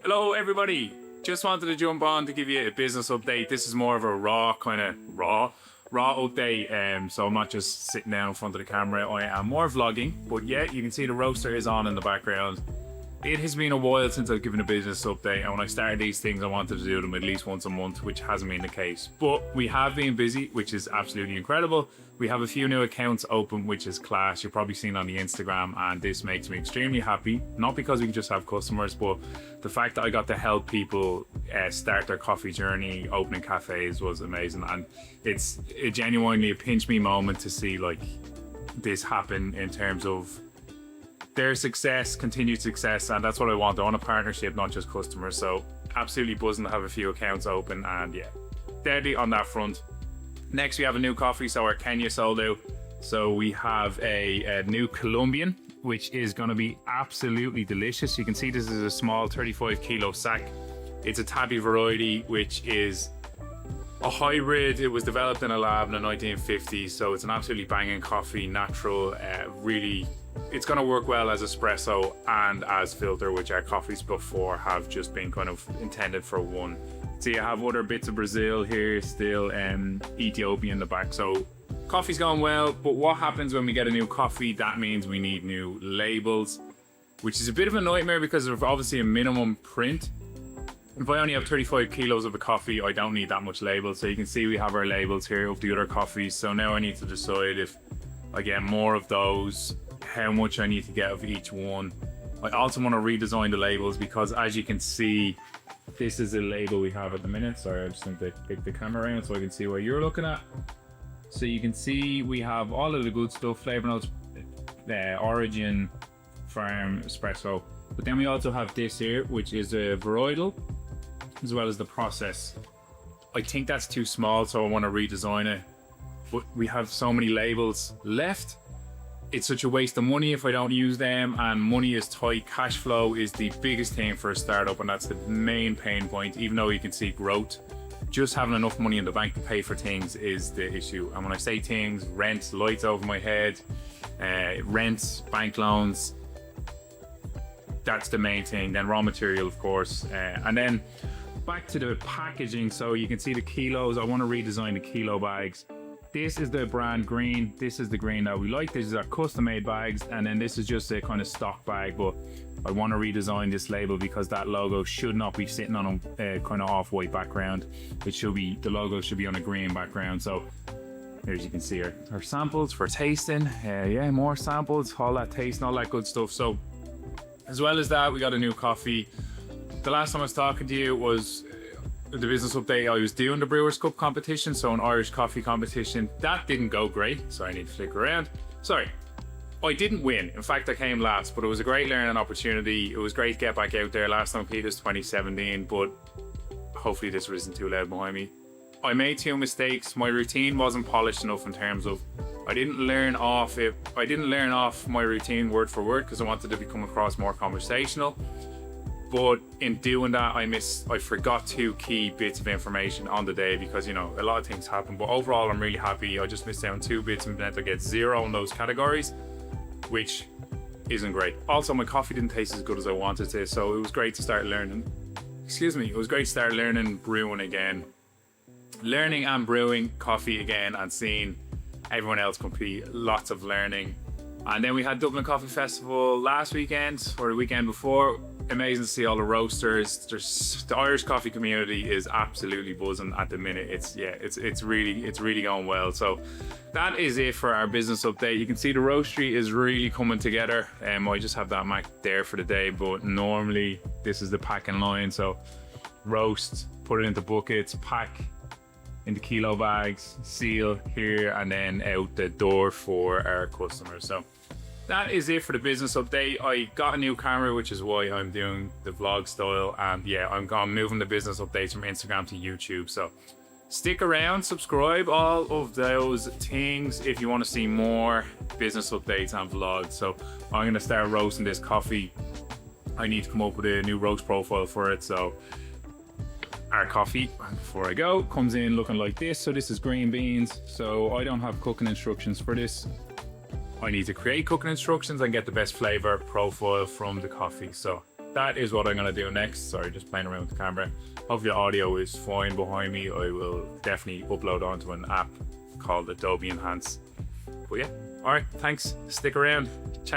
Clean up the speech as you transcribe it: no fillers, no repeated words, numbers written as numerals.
Hello everybody, just wanted to jump on to give you a business update. This is more of a raw update, so I'm not just sitting down in front of the camera. I am more vlogging, but yeah, you can see the roaster is on in the background. It has been a while since I've given a business update, and when I started these things I wanted to do them at least once a month, which hasn't been the case, but we have been busy, which is absolutely incredible. We have a few new accounts open, which is class. You've probably seen on the Instagram, and this makes me extremely happy, not because we can just have customers, but the fact that I got to help people start their coffee journey, opening cafes, was amazing. And it's genuinely a pinch me moment to see like this happen in terms of their success, continued success, and that's what I want. I want a partnership, not just customers. So absolutely buzzing to have a few accounts open, and yeah, deadly on that front. Next we have a new coffee, so our Kenya sold out. So we have a new Colombian, which is going to be absolutely delicious. You can see this is a small 35 kilo sack. It's a tabby variety, which is a hybrid. It was developed in a lab in the 1950s, so it's an absolutely banging coffee, natural, really. It's going to work well as espresso and as filter, which our coffees before have just been kind of intended for one. So you have other bits of Brazil here, still Ethiopia in the back. So coffee's going well, but what happens when we get a new coffee? That means we need new labels, which is a bit of a nightmare because of obviously a minimum print. If I only have 35 kilos of a coffee, I don't need that much label. So you can see we have our labels here of the other coffees. So now I need to decide if I get more of those, how much I need to get of each one. I also want to redesign the labels because, as you can see, this is a label we have at the minute. Sorry, I just need to pick the camera around so I can see what you're looking at. So you can see we have all of the good stuff, flavor notes, origin, farm, espresso. But then we also have this here, which is a varietal, as well as the process. I think that's too small, so I want to redesign it. But we have so many labels left. It's such a waste of money if I don't use them, and money is tight. Cash flow is the biggest thing for a startup, and that's the main pain point. Even though you can see growth, just having enough money in the bank to pay for things is the issue. And when I say things, rent, lights over my head, rent, bank loans, that's the main thing. Then raw material, of course, and then back to the packaging. So you can see the kilos. I want to redesign the kilo bags. This is the brand green. This is the green that we like. This is our custom made bags, and then this is just a kind of stock bag, but I want to redesign this label because that logo should not be sitting on a kind of off-white background. It should be, the logo should be on a green background. So here you can see our samples for tasting. Yeah, more samples, all that taste and all that good stuff. So as well as that, we got a new coffee. The last time I was talking to you was the business update. I was doing the Brewers Cup competition, so an Irish coffee competition. That didn't go great, so I need to flick around. Sorry, I didn't win. In fact, I came last, but it was a great learning opportunity. It was great to get back out there. Last time I competed was 2017, but hopefully this isn't too loud behind me. I made two mistakes. My routine wasn't polished enough in terms of I didn't learn off my routine word for word because I wanted to become across more conversational. But in doing that, I forgot two key bits of information on the day because, you know, a lot of things happen. But overall, I'm really happy. I just missed out on two bits and meant I get 0 in those categories, which isn't great. Also, my coffee didn't taste as good as I wanted to, so it was great to start learning. It was great to start learning brewing again. Learning and brewing coffee again and seeing everyone else compete. Lots of learning. And then we had Dublin Coffee Festival last weekend, or the weekend before. Amazing to see all the roasters. The Irish coffee community is absolutely buzzing at the minute. It's really going well. So that is it for our business update. You can see the roastery is really coming together. I just have that Mac there for the day, but normally this is the packing line. So roast, put it into buckets, pack into kilo bags, seal here, and then out the door for our customers. So that is it for the business update. I got a new camera, which is why I'm doing the vlog style, and yeah, I'm moving the business updates from Instagram to YouTube. So stick around, subscribe, all of those things if you want to see more business updates and vlogs. So I'm going to start roasting this coffee. I need to come up with a new roast profile for it. So our coffee, before I go, comes in looking like this. So this is green beans. So I don't have cooking instructions for this. I need to create cooking instructions and get the best flavor profile from the coffee. So that is what I'm going to do next. Sorry, just playing around with the camera. Hopefully the audio is fine behind me. I will definitely upload onto an app called Adobe Enhance. But yeah, alright, thanks. Stick around.